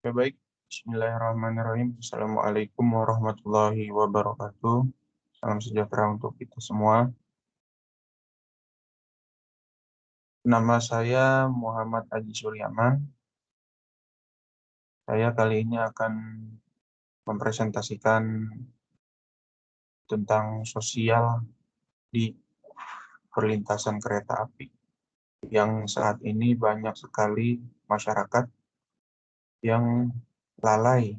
Ya baik, Bismillahirrahmanirrahim. Assalamualaikum warahmatullahi wabarakatuh. Salam sejahtera untuk kita semua. Nama saya Muhammad Aji Suryaman. Saya kali ini akan mempresentasikan tentang sosial di perlintasan kereta api. Yang saat ini banyak sekali masyarakat yang lalai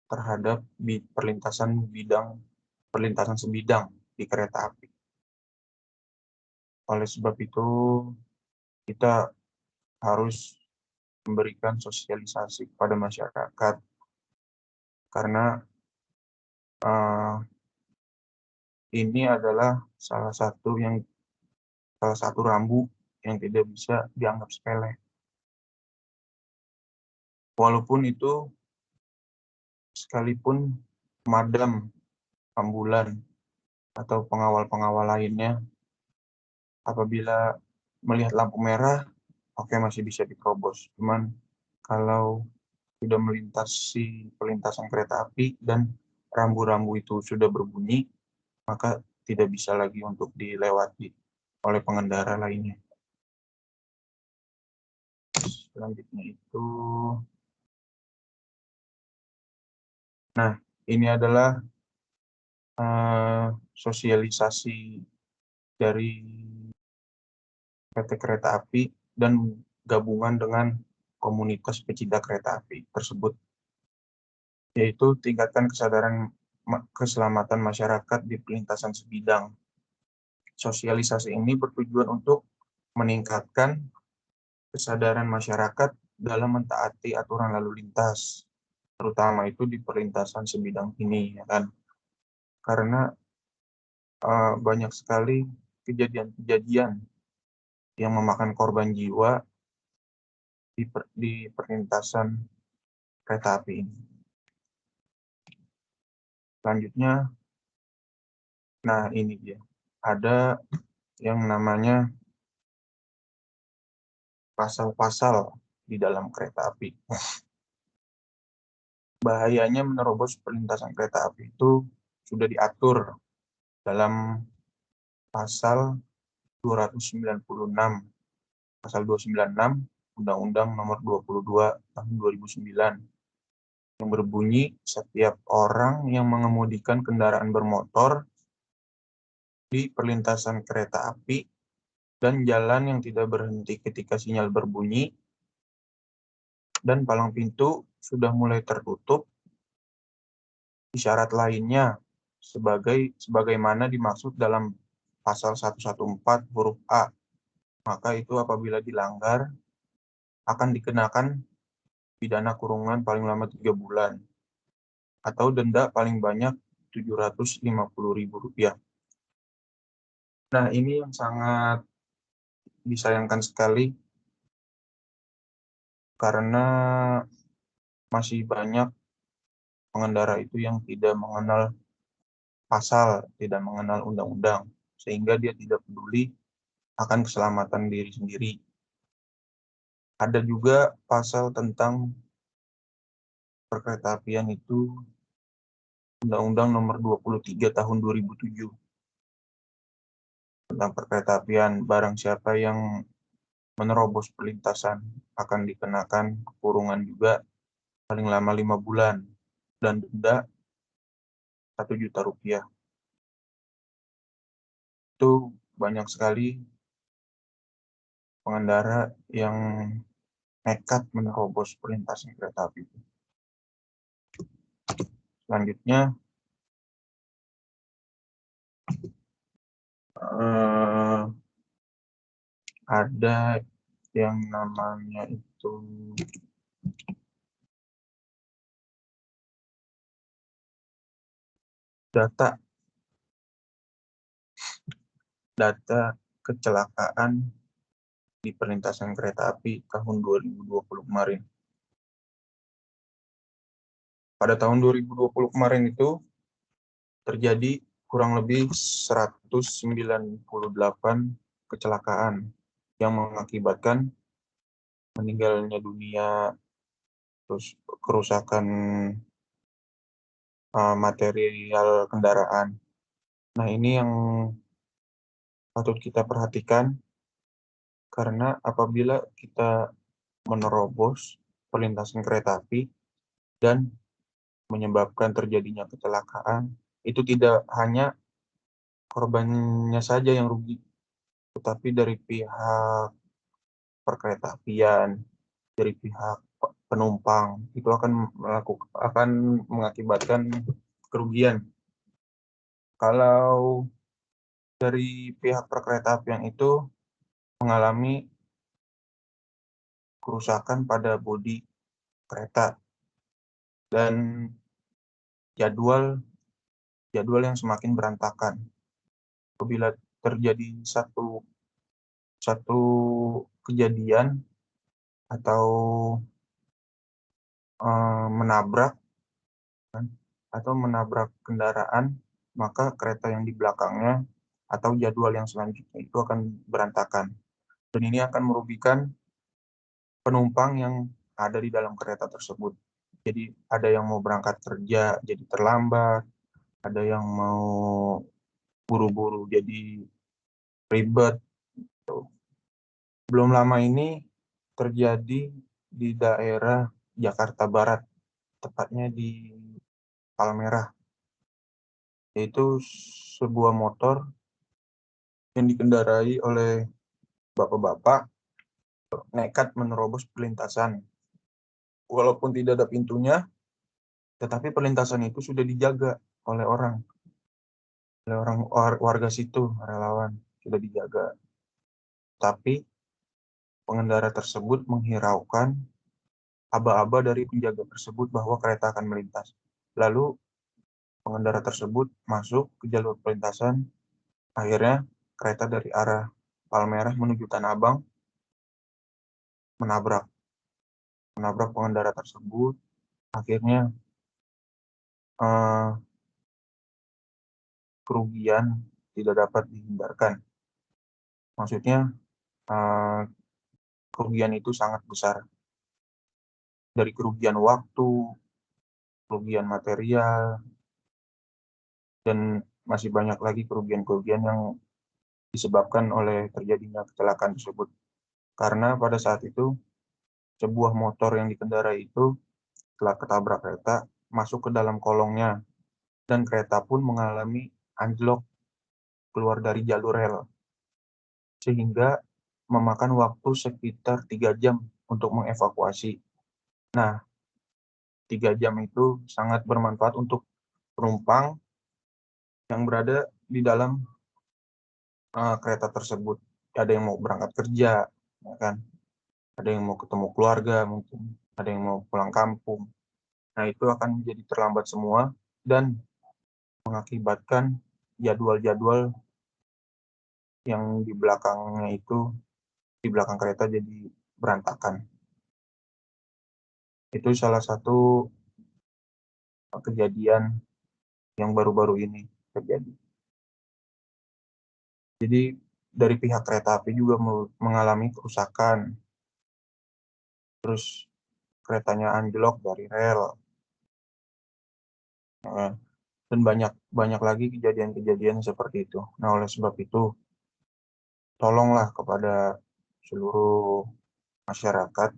terhadap perlintasan sebidang di kereta api. Oleh sebab itu, kita harus memberikan sosialisasi kepada masyarakat karena uh, ini adalah salah satu rambu yang tidak bisa dianggap sepele. Walaupun itu sekalipun pemadam, ambulan, atau pengawal-pengawal lainnya, apabila melihat lampu merah, oke, masih bisa diterobos. Cuman kalau sudah melintasi perlintasan kereta api dan rambu-rambu itu sudah berbunyi, maka tidak bisa lagi untuk dilewati oleh pengendara lainnya. Selanjutnya itu, nah ini adalah sosialisasi dari PT Kereta Api dan gabungan dengan komunitas pecinta kereta api tersebut, yaitu tingkatkan kesadaran keselamatan masyarakat di perlintasan sebidang. Sosialisasi ini bertujuan untuk meningkatkan kesadaran masyarakat dalam mentaati aturan lalu lintas, terutama itu di perlintasan sebidang ini, ya kan? Karena banyak sekali kejadian-kejadian yang memakan korban jiwa di perlintasan kereta api ini. Selanjutnya, nah ini dia, ada yang namanya pasal-pasal di dalam kereta api. Bahayanya menerobos perlintasan kereta api itu sudah diatur dalam pasal 296, pasal 296 Undang-Undang Nomor 22 Tahun 2009, yang berbunyi setiap orang yang mengemudikan kendaraan bermotor di perlintasan kereta api dan jalan yang tidak berhenti ketika sinyal berbunyi dan palang pintu sudah mulai tertutup, isyarat lainnya sebagaimana dimaksud dalam pasal 114 huruf A, maka itu apabila dilanggar akan dikenakan pidana kurungan paling lama 3 bulan atau denda paling banyak Rp750.000. Nah, ini yang sangat disayangkan sekali karena masih banyak pengendara itu yang tidak mengenal pasal, tidak mengenal undang-undang, sehingga dia tidak peduli akan keselamatan diri sendiri. Ada juga pasal tentang perkeretaapian itu Undang-Undang Nomor 23 Tahun 2007 tentang perkeretaapian. Barang siapa yang menerobos perlintasan akan dikenakan kurungan juga paling lama 5 bulan dan denda Rp1 juta. Itu banyak sekali pengendara yang nekat menerobos perlintasan kereta api. Selanjutnya, ada yang namanya itu data kecelakaan di perlintasan kereta api tahun 2020 kemarin. Pada tahun 2020 kemarin itu terjadi kurang lebih 198 kecelakaan yang mengakibatkan meninggalnya dunia terus kerusakan material kendaraan. Nah, ini yang patut kita perhatikan karena apabila kita menerobos perlintasan kereta api dan menyebabkan terjadinya kecelakaan, itu tidak hanya korbannya saja yang rugi, tetapi dari pihak perkeretaapian, dari pihak penumpang itu akan mengakibatkan kerugian. Kalau dari pihak perkeretaapian itu mengalami kerusakan pada bodi kereta dan jadwal jadwal yang semakin berantakan. Apabila terjadi satu satu kejadian atau menabrak kan, atau menabrak kendaraan, maka kereta yang di belakangnya atau jadwal yang selanjutnya itu akan berantakan. Dan ini akan merugikan penumpang yang ada di dalam kereta tersebut. Jadi ada yang mau berangkat kerja jadi terlambat, ada yang mau buru-buru jadi ribet. Belum lama ini terjadi di daerah Jakarta Barat, tepatnya di Palmerah, yaitu sebuah motor yang dikendarai oleh bapak-bapak nekat menerobos perlintasan. Walaupun tidak ada pintunya, tetapi perlintasan itu sudah dijaga oleh orang warga situ, relawan, sudah dijaga. Tapi pengendara tersebut menghiraukan aba-aba dari penjaga tersebut bahwa kereta akan melintas. Lalu pengendara tersebut masuk ke jalur perlintasan, akhirnya kereta dari arah Palmerah menuju Tanah Abang menabrak pengendara tersebut. Akhirnya eh, kerugian tidak dapat dihindarkan. Maksudnya eh, kerugian itu sangat besar, dari kerugian waktu, kerugian material, dan masih banyak lagi kerugian-kerugian yang disebabkan oleh terjadinya kecelakaan tersebut. Karena pada saat itu sebuah motor yang dikendarai itu setelah ketabrak kereta masuk ke dalam kolongnya dan kereta pun mengalami anjlok keluar dari jalur rel sehingga memakan waktu sekitar 3 jam untuk mengevakuasi. Nah, 3 jam itu sangat bermanfaat untuk penumpang yang berada di dalam kereta tersebut. Ada yang mau berangkat kerja, ya kan? Ada yang mau ketemu keluarga mungkin, ada yang mau pulang kampung. Nah, itu akan menjadi terlambat semua dan mengakibatkan jadwal-jadwal yang di belakangnya itu, di belakang kereta jadi berantakan. Itu salah satu kejadian yang baru-baru ini terjadi. Jadi dari pihak kereta api juga mengalami kerusakan, terus keretanya anjlok dari rel, ya, dan banyak banyak lagi kejadian-kejadian seperti itu. Nah, oleh sebab itu, tolonglah kepada seluruh masyarakat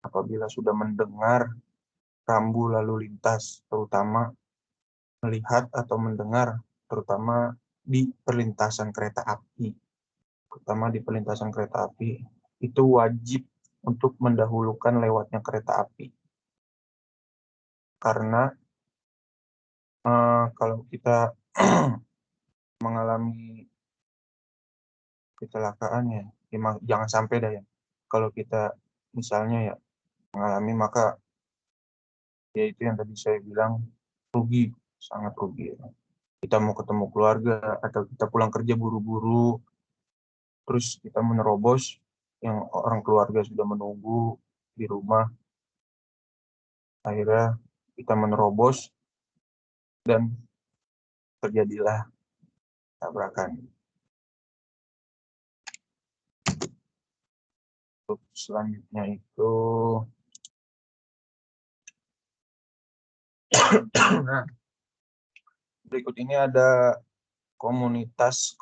apabila sudah mendengar rambu lalu lintas, terutama melihat atau mendengar, terutama di perlintasan kereta api, itu wajib untuk mendahulukan lewatnya kereta api. Karena kalau kita mengalami kecelakaan ya, jangan sampai dah ya. Kalau kita misalnya ya mengalami, maka ya itu yang tadi saya bilang, rugi, sangat rugi ya. Kita mau ketemu keluarga atau kita pulang kerja buru-buru, terus kita menerobos yang orang keluarga sudah menunggu di rumah, akhirnya kita menerobos dan terjadilah tabrakan. Untuk selanjutnya itu Nah, berikut ini ada komunitas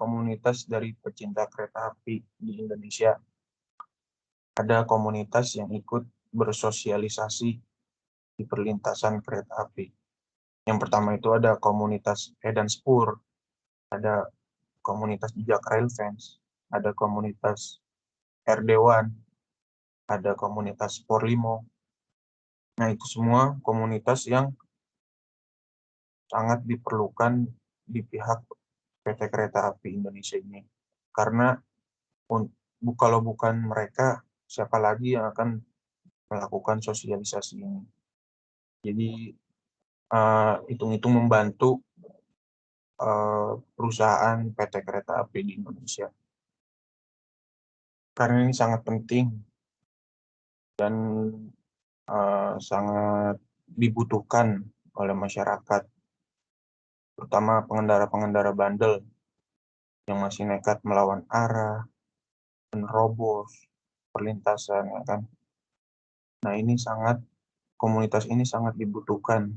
dari pecinta kereta api di Indonesia. Ada komunitas yang ikut bersosialisasi di perlintasan kereta api. Yang pertama itu ada komunitas Edan Spur, ada komunitas Jejak Rail Fans, ada komunitas RD1, ada komunitas Sporlimo. Nah, itu semua komunitas yang sangat diperlukan di pihak PT Kereta Api Indonesia ini. Karena kalau bukan mereka, siapa lagi yang akan melakukan sosialisasi ini. Jadi, hitung-hitung membantu perusahaan PT Kereta Api di Indonesia. Karena ini sangat penting dan sangat dibutuhkan oleh masyarakat, terutama pengendara-pengendara bandel yang masih nekat melawan arah, menerobos perlintasan, ya kan. Nah, komunitas ini sangat dibutuhkan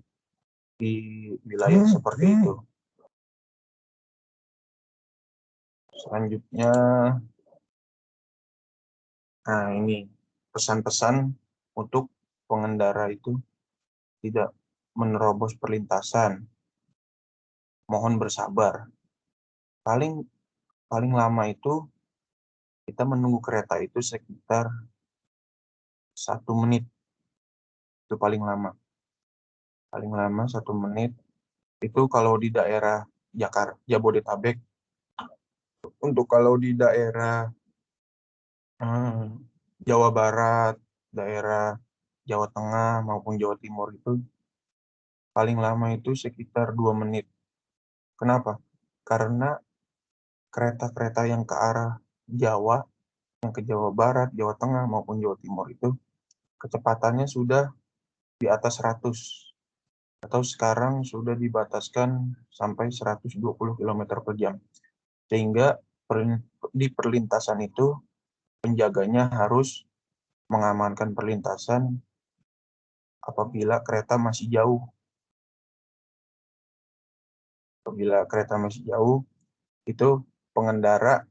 di wilayah seperti itu. Selanjutnya, nah ini pesan-pesan untuk pengendara itu tidak menerobos perlintasan. Mohon bersabar. Paling lama itu kita menunggu kereta itu sekitar 1 menit. Itu paling lama. Paling lama 1 menit. Itu kalau di daerah Jabodetabek. Untuk kalau di daerah Jawa Barat, daerah Jawa Tengah maupun Jawa Timur itu paling lama itu sekitar 2 menit. Kenapa? Karena kereta-kereta yang ke arah Jawa, yang ke Jawa Barat, Jawa Tengah maupun Jawa Timur itu kecepatannya sudah di atas 100 atau sekarang sudah dibataskan sampai 120 km per jam. Sehingga di perlintasan itu penjaganya harus mengamankan perlintasan apabila kereta masih jauh. Apabila kereta masih jauh, itu pengendara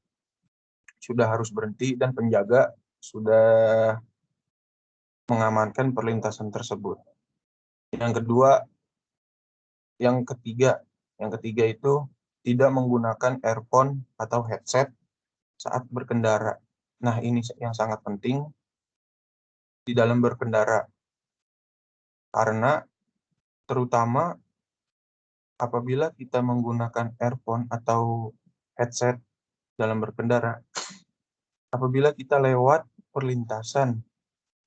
sudah harus berhenti dan penjaga sudah mengamankan perlintasan tersebut. Yang ketiga itu tidak menggunakan earphone atau headset saat berkendara. Nah, ini yang sangat penting di dalam berkendara. Karena terutama apabila kita menggunakan earphone atau headset dalam berkendara, apabila kita lewat perlintasan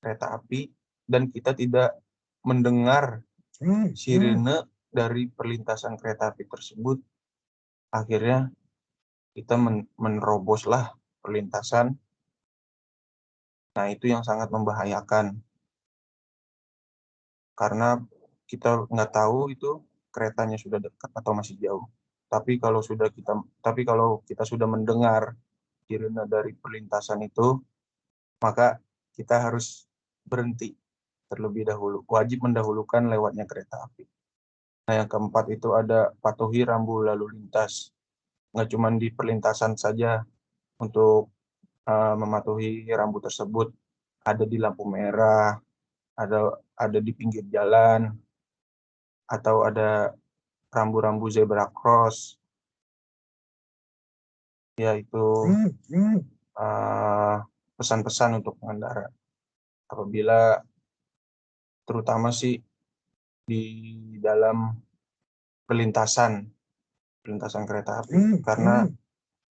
kereta api dan kita tidak mendengar sirene dari perlintasan kereta api tersebut, akhirnya kita meneroboslah perlintasan. Nah, itu yang sangat membahayakan. Karena kita nggak tahu itu keretanya sudah dekat atau masih jauh. Tapi kalau kita sudah mendengar sirene dari perlintasan itu, maka kita harus berhenti terlebih dahulu. Wajib mendahulukan lewatnya kereta api. Nah, yang keempat itu ada patuhi rambu lalu lintas. Nggak cuma di perlintasan saja untuk mematuhi rambu tersebut, ada di lampu merah, ada di pinggir jalan, atau ada rambu-rambu zebra cross, yaitu pesan-pesan untuk pengendara. Apabila terutama sih di dalam perlintasan kereta api, karena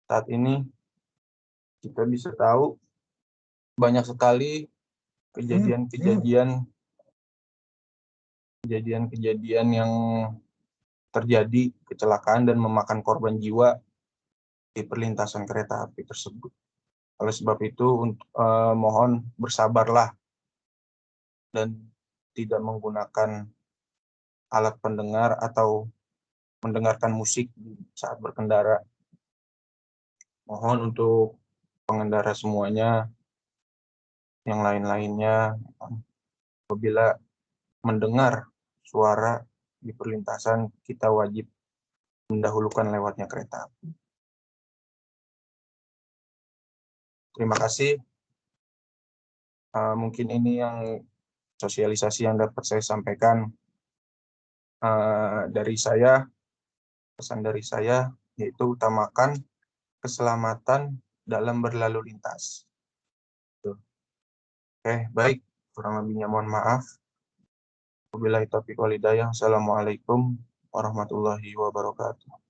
saat ini kita bisa tahu banyak sekali kejadian-kejadian yang terjadi kecelakaan dan memakan korban jiwa di perlintasan kereta api tersebut. Oleh sebab itu, mohon bersabarlah dan tidak menggunakan alat pendengar atau mendengarkan musik saat berkendara. Mohon untuk pengendara semuanya, yang lain-lainnya, apabila mendengar suara di perlintasan, kita wajib mendahulukan lewatnya kereta api. Terima kasih. Mungkin ini yang sosialisasi yang dapat saya sampaikan dari saya. Pesan dari saya yaitu utamakan keselamatan dalam berlalu lintas. Oke, baik. Kurang lebihnya mohon maaf. Wabillahi taufiq wal hidayah. Assalamualaikum warahmatullahi wabarakatuh.